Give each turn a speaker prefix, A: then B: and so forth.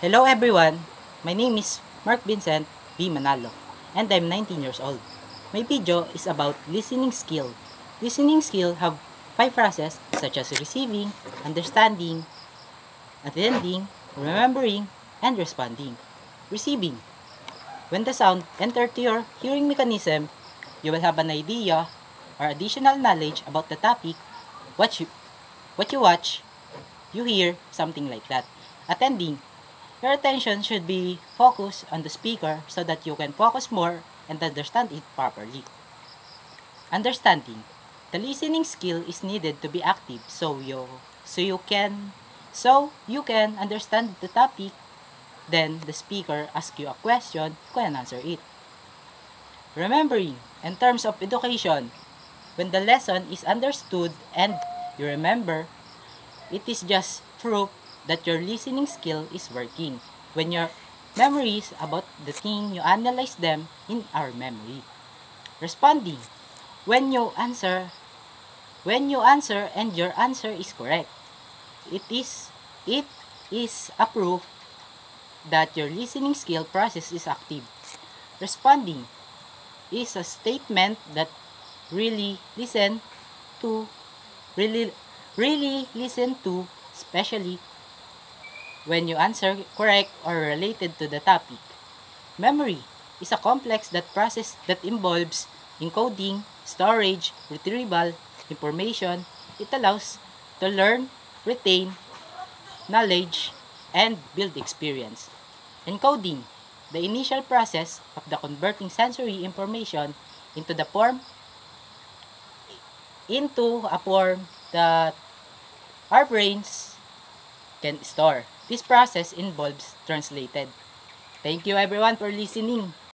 A: Hello everyone, my name is Mark Vincent B. Manalo and I'm 19 years old. My video is about listening skill. Listening skill have 5 phrases such as receiving, understanding, attending, remembering, and responding. Receiving. When the sound enter to your hearing mechanism, you will have an idea or additional knowledge about the topic, what you, what you watch, you hear, something like that. Attending. Your attention should be focused on the speaker so that you can focus more and understand it properly. Understanding. The listening skill is needed to be active so you can understand the topic. Then the speaker asks you a question, you can answer it. Remembering. In terms of education, when the lesson is understood and you remember, it is just proof that your listening skill is working. When your memories about the thing, you analyze them in our memory. Responding. When you answer, and your answer is correct, it is a proof that your listening skill process is active. Responding is a statement that really listen to really listen to, especially when you answer correct or related to the topic. Memory is a complex that process that involves encoding, storage, retrieval, information. It allows to learn, retain knowledge, and build experience. Encoding, the initial process of the converting sensory information into a form that our brains can store. This process involves translated. Thank you everyone for listening.